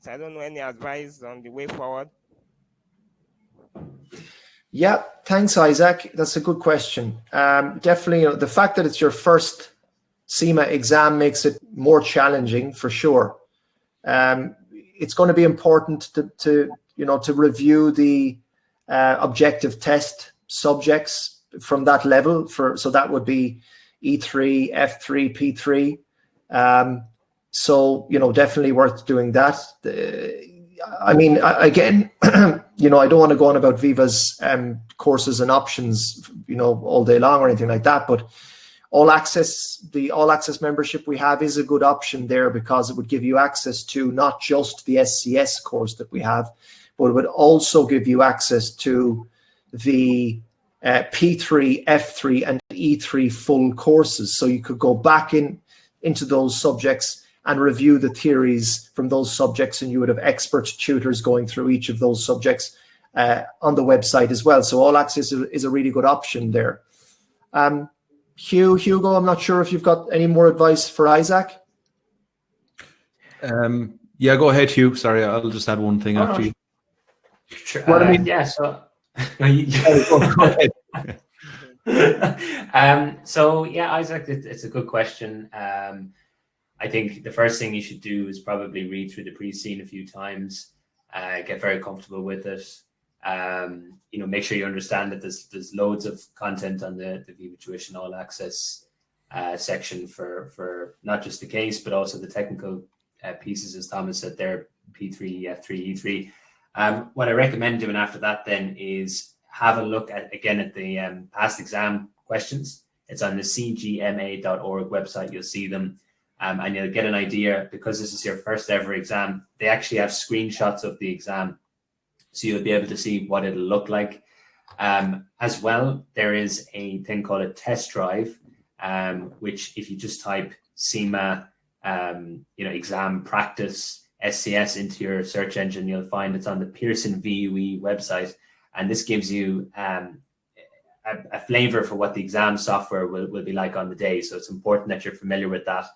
So I don't know any advice on the way forward. Yeah, thanks, Isaac. That's a good question. Definitely, the fact that it's your first CIMA exam makes it more challenging for sure. It's going to be important to review the objective test subjects from that level. So that would be E3, F3, P3. Definitely worth doing that. Again, I don't want to go on about VIVA's courses and options, all day long or anything like that. But the all access membership we have is a good option there, because it would give you access to not just the SCS course that we have, but it would also give you access to the P3, F3, and E3 full courses. So you could go back into those subjects and review the theories from those subjects, and you would have expert tutors going through each of those subjects on the website as well. So all access is a really good option there. Hugo, I'm not sure if you've got any more advice for Isaac. Yeah, go ahead, Hugh. Sorry, I'll just add one thing after you. Sure. Go ahead. Isaac, it's a good question. I think the first thing you should do is probably read through the pre-scene a few times, get very comfortable with it. Make sure you understand that there's loads of content on the VIVA Tuition All Access section for not just the case, but also the technical pieces, as Thomas said there, P3, F3, E3. What I recommend doing after that then is have a look at the past exam questions. It's on the cgma.org website. You'll see them. And you'll get an idea, because this is your first ever exam. They actually have screenshots of the exam, so you'll be able to see what it'll look like. As well, there is a thing called a test drive, which if you just type CIMA, exam practice SCS into your search engine, you'll find it's on the Pearson VUE website. And this gives you a flavor for what the exam software will be like on the day. So it's important that you're familiar with that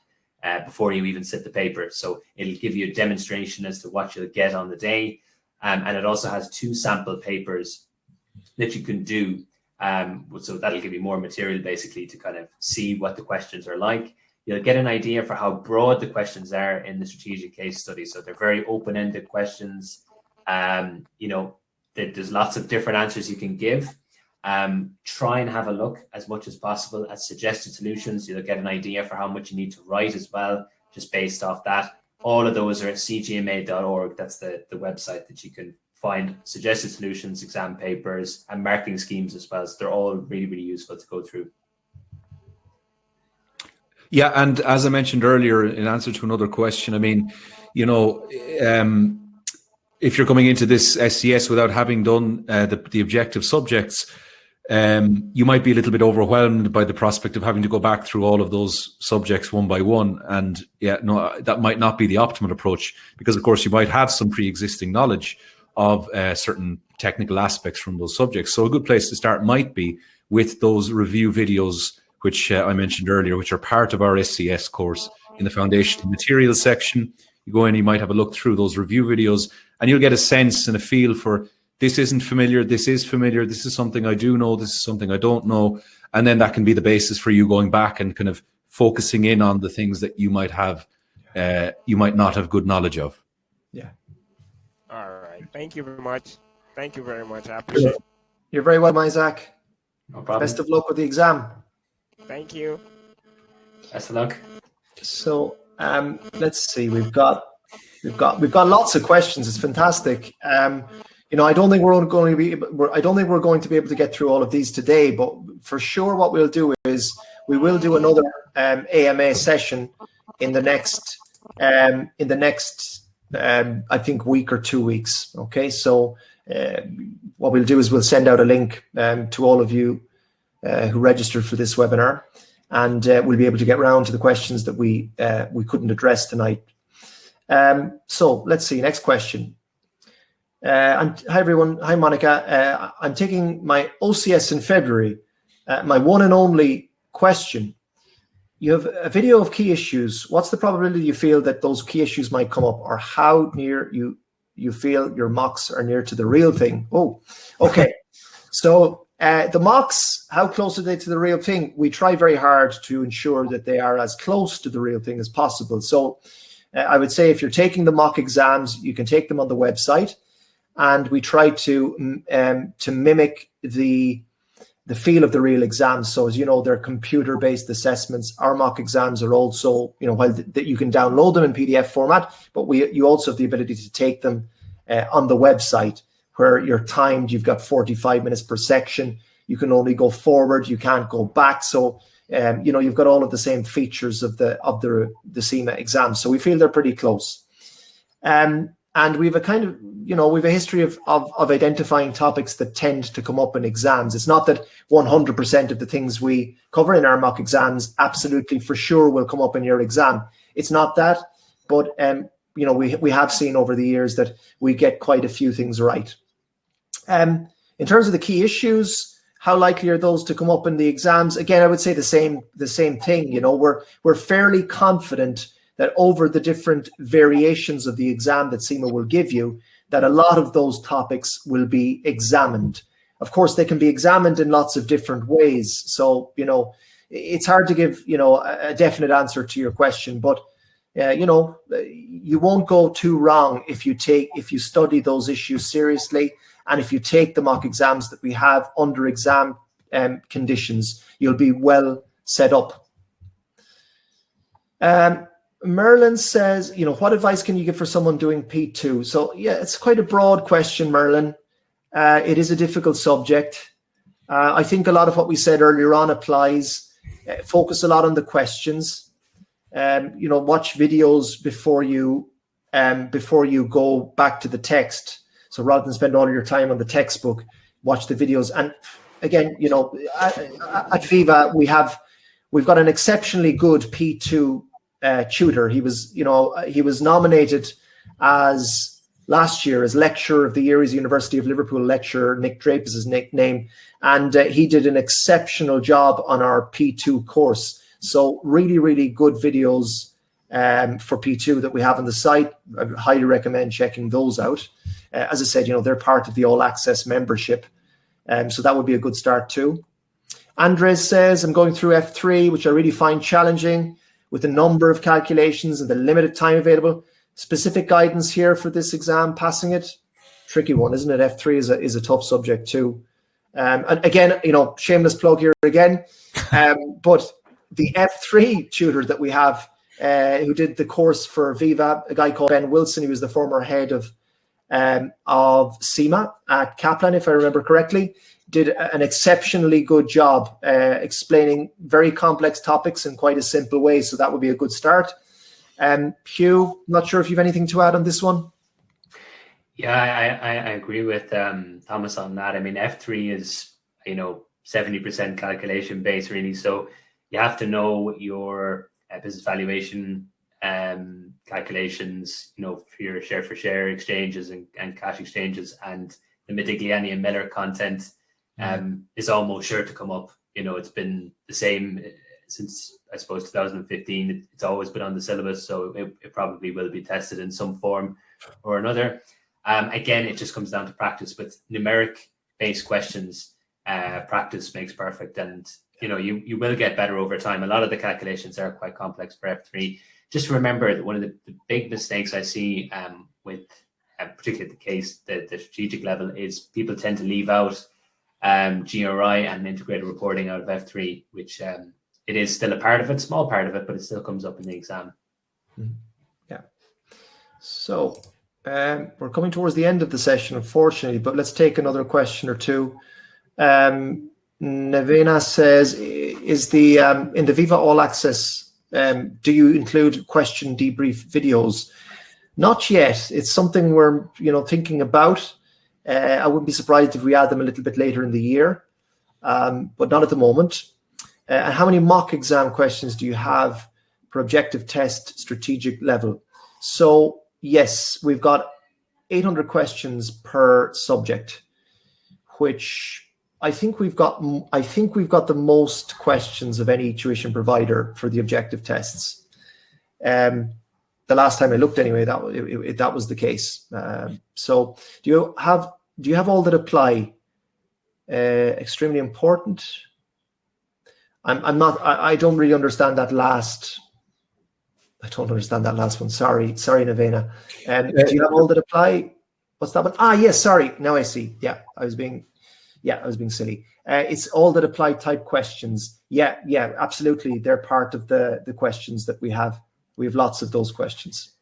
before you even sit the paper. So it'll give you a demonstration as to what you'll get on the day. And it also has 2 sample papers that you can do. So that'll give you more material basically to kind of see what the questions are like. You'll get an idea for how broad the questions are in the strategic case study. So they're very open-ended questions. There's lots of different answers you can give. Try and have a look as much as possible at suggested solutions. You'll get an idea for how much you need to write as well, just based off that. All of those are at cgma.org. That's the website that you can find suggested solutions, exam papers, and marking schemes as well. So they're all really, really useful to go through. Yeah, and as I mentioned earlier, in answer to another question, if you're coming into this SCS without having done the objective subjects, you might be a little bit overwhelmed by the prospect of having to go back through all of those subjects one by one. And that might not be the optimal approach, because of course you might have some pre-existing knowledge of certain technical aspects from those subjects. So a good place to start might be with those review videos, which I mentioned earlier, which are part of our SCS course in the foundational materials section. You go in, you might have a look through those review videos, and you'll get a sense and a feel for, this isn't familiar, this is familiar, this is something I do know, this is something I don't know. And then that can be the basis for you going back and kind of focusing in on the things that you might have, you might not have good knowledge of. Yeah. All right. Thank you very much. Thank you very much. I appreciate it. You're very welcome, Isaac. No problem. Best of luck with the exam. Thank you. Best of luck. So let's see. We've got lots of questions. It's fantastic. You know, I don't think we're going to be able to get through all of these today, but for sure, what we'll do is we will do another AMA session in the next I think week or 2 weeks. Okay, so what we'll do is we'll send out a link to all of you who registered for this webinar, and we'll be able to get round to the questions that we couldn't address tonight. So let's see. Next question. Hi everyone. Hi Monica. I'm taking my OCS in February. My one and only question. You have a video of key issues. What's the probability you feel that those key issues might come up, or how near you feel your mocks are near to the real thing? Oh, okay. So the mocks, how close are they to the real thing? We try very hard to ensure that they are as close to the real thing as possible. So I would say if you're taking the mock exams, you can take them on the website, and we try to mimic the feel of the real exams. So as you know, they're computer-based assessments. Our mock exams are also, you know, while that you can download them in PDF format, but you also have the ability to take them on the website, where you're timed. You've got 45 minutes per section. You can only go forward. You can't go back. So you know, you've got all of the same features of the CIMA exam. So we feel they're pretty close. And we've a kind of, you know, we've a history of identifying topics that tend to come up in exams. It's not that 100% of the things we cover in our mock exams absolutely for sure will come up in your exam. It's not that, but you know, we have seen over the years that we get quite a few things right. In terms of the key issues, how likely are those to come up in the exams? Again, I would say the same thing. You know, we're fairly confident that over the different variations of the exam that CIMA will give you, that a lot of those topics will be examined. Of course, they can be examined in lots of different ways. So, you know, it's hard to give, you know, a definite answer to your question, but, you know, you won't go too wrong if you study those issues seriously, and if you take the mock exams that we have under exam conditions, you'll be well set up. Merlin says, you know, what advice can you give for someone doing P2? So yeah, it's quite a broad question, Merlin. It is a difficult subject. I think a lot of what we said earlier on applies. Focus a lot on the questions. You know, watch videos before you go back to the text. So rather than spend all your time on the textbook, watch the videos. And again, you know, at VIVA we've got an exceptionally good P2 tutor. He was nominated as last year as Lecturer of the Year. He's University of Liverpool lecturer. Nick Drape is his nickname, and he did an exceptional job on our P2 course. So really, really good videos for P2 that we have on the site. I highly recommend checking those out. As I said, you know, they're part of the All Access membership, so that would be a good start too. Andres says, I'm going through F3, which I really find challenging, with the number of calculations and the limited time available. Specific guidance here for this exam, passing it? Tricky one, isn't it? F3 is a tough subject too. And again, you know, shameless plug here again, but the F3 tutor that we have, who did the course for VIVA, a guy called Ben Wilson, he was the former head of CIMA at Kaplan, if I remember correctly, did an exceptionally good job explaining very complex topics in quite a simple way. So that would be a good start. Hugh, not sure if you have anything to add on this one. Yeah, I agree with Thomas on that. I mean, F3 is, you know, 70% calculation based really. So you have to know your business valuation calculations, you know, for your share exchanges and cash exchanges, and the Modigliani and Miller content. is almost sure to come up. You know, it's been the same since, I suppose, 2015. It's always been on the syllabus, so it probably will be tested in some form or another. Again, it just comes down to practice. With numeric-based questions, practice makes perfect, and you know, you will get better over time. A lot of the calculations are quite complex for F3. Just remember that one of the big mistakes I see with particularly the strategic level is people tend to leave out GRI and integrated reporting out of F3, which it is still a part of it, small part of it, but it still comes up in the exam. Yeah. So we're coming towards the end of the session, unfortunately, but let's take another question or two. Nevena says, is the in the VIVA All Access, do you include question debrief videos? Not yet. It's something we're thinking about. I wouldn't be surprised if we add them a little bit later in the year, but not at the moment. And how many mock exam questions do you have per objective test strategic level? So yes, we've got 800 questions per subject, which I think we've got the most questions of any tuition provider for the objective tests. The last time I looked, anyway, that was the case. So do you have all that apply? Extremely important. I don't really understand that last. I don't understand that last one. Sorry, Nevena. Do you have all that apply? What's that one? Yes. Sorry. Now I see. Yeah, I was being silly. It's all that apply type questions. Yeah, absolutely. They're part of the questions that we have. We have lots of those questions.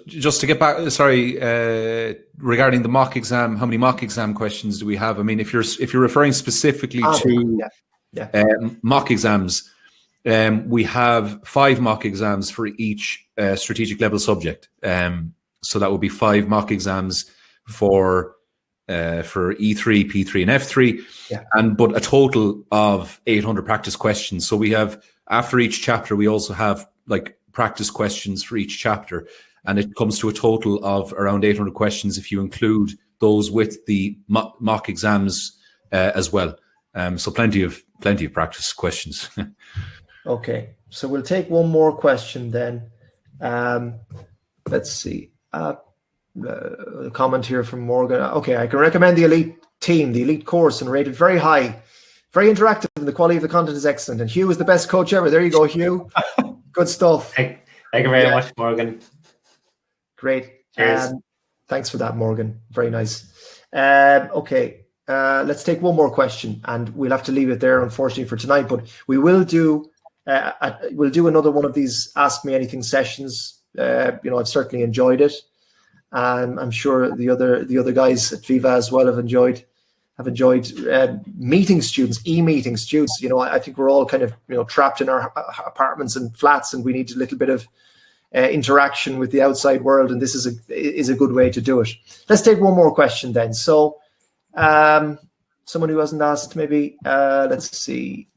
Just to get back, regarding the mock exam, how many mock exam questions do we have? I mean, if you're referring specifically to mock exams, we have 5 mock exams for each strategic level subject. So that would be 5 mock exams for E3, P3, and F3, but a total of 800 practice questions. So we have, after each chapter, we also have like practice questions for each chapter, and it comes to a total of around 800 questions if you include those with the mock exams as well. So plenty of practice questions. Okay, so we'll take one more question then. Let's see. A comment here from Morgan. Okay, I can recommend the elite team, the elite course, and rate it very high. Very interactive, and the quality of the content is excellent. And Hugh is the best coach ever. There you go, Hugh. Good stuff. Thank you very much, Morgan. Great. Cheers. Thanks for that, Morgan. Very nice. Okay, let's take one more question, and we'll have to leave it there, unfortunately, for tonight. But we will do another one of these Ask Me Anything sessions. I've certainly enjoyed it, and I'm sure the other guys at VIVA as well have enjoyed meeting students, e-meeting students. I think we're all kind of trapped in our apartments and flats, and we need a little bit of interaction with the outside world, and this is a good way to do it. Let's take one more question then. So someone who hasn't asked, maybe let's see.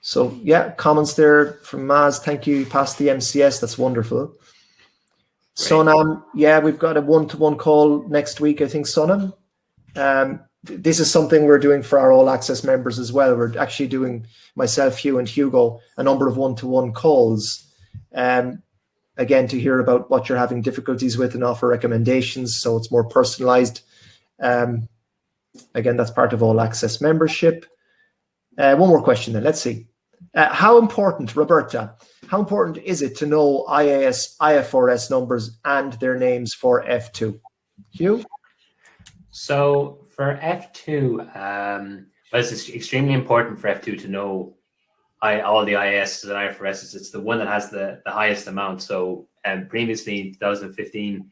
So yeah, comments there from Maz. Thank you. You passed the MCS. That's wonderful. Great. Sonam, yeah, we've got a one-to-one call next week, I think, Sonam. This is something we're doing for our All Access members as well. We're actually doing, myself, Hugh, and Hugo, a number of one-to-one calls. Again, to hear about what you're having difficulties with and offer recommendations, so it's more personalized. Again, that's part of All Access membership. One more question then. Let's see. How important, Roberta, how important is it to know IFRS numbers and their names for F2? Hugh? So for F2, it's extremely important for F2 to know all the IASs and IFRSs. It's the one that has the highest amount. So previously, in 2015,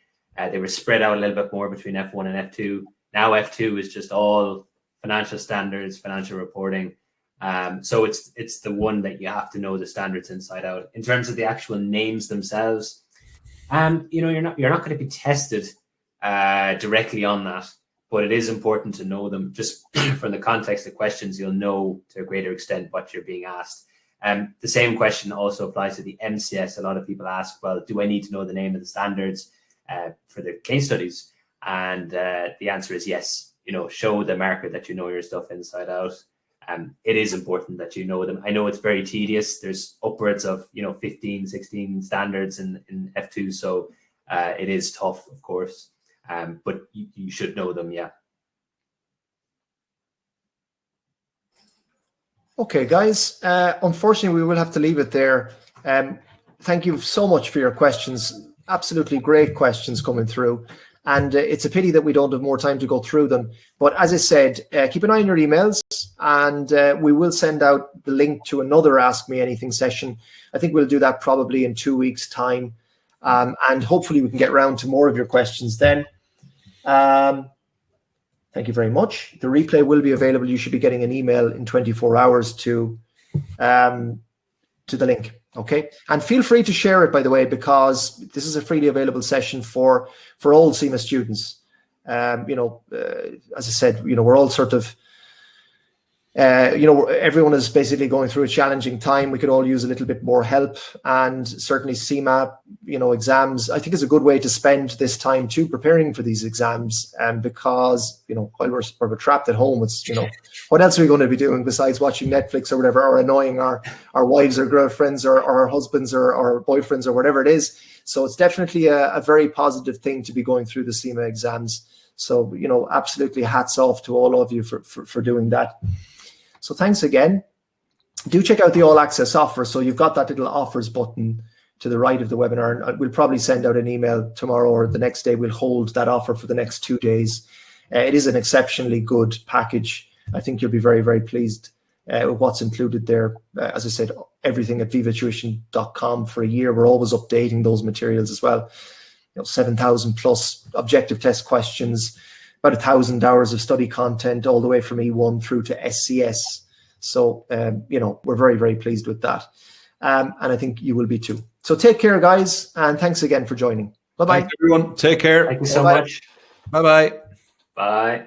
they were spread out a little bit more between F1 and F2. Now F2 is just all financial standards, financial reporting. So it's the one that you have to know the standards inside out. In terms of the actual names themselves, you're not going to be tested directly on that, but it is important to know them. Just from the context of questions, you'll know to a greater extent what you're being asked. The same question also applies to the MCS. A lot of people ask, well, do I need to know the name of the standards for the case studies? And the answer is yes. Show the market that you know your stuff inside out. It is important that you know them. I know it's very tedious. There's upwards of 15, 16 standards in F2, so it is tough, of course. But you should know them, yeah. Okay, guys. Unfortunately, we will have to leave it there. Thank you so much for your questions. Absolutely great questions coming through. And it's a pity that we don't have more time to go through them. But as I said, keep an eye on your emails, and we will send out the link to another Ask Me Anything session. I think we'll do that probably in 2 weeks' time. And hopefully we can get around to more of your questions then. Thank you very much. The replay will be available. You should be getting an email in 24 hours to the link. Okay, and feel free to share it, by the way, because this is a freely available session for all CIMA students. As I said, we're all sort of, everyone is basically going through a challenging time. We could all use a little bit more help, and certainly CIMA, exams, I think is a good way to spend this time too, preparing for these exams. Because, while we're trapped at home, it's, what else are we going to be doing besides watching Netflix or whatever, or annoying our wives or girlfriends or our husbands or our boyfriends or whatever it is. So it's definitely a very positive thing to be going through the CIMA exams. So, absolutely hats off to all of you for doing that. So thanks again. Do check out the All Access offer. So you've got that little offers button to the right of the webinar. And we'll probably send out an email tomorrow, or the next day. We'll hold that offer for the next 2 days. It is an exceptionally good package. I think you'll be very, very pleased with what's included there. As I said, everything at vivatuition.com for a year. We're always updating those materials as well. 7,000 plus objective test questions, about 1,000 hours of study content, all the way from E1 through to SCS. So, we're very, very pleased with that. And I think you will be too. So take care, guys. And thanks again for joining. Bye-bye. Thanks, everyone. Take care. Thank you so much. Bye-bye. Bye.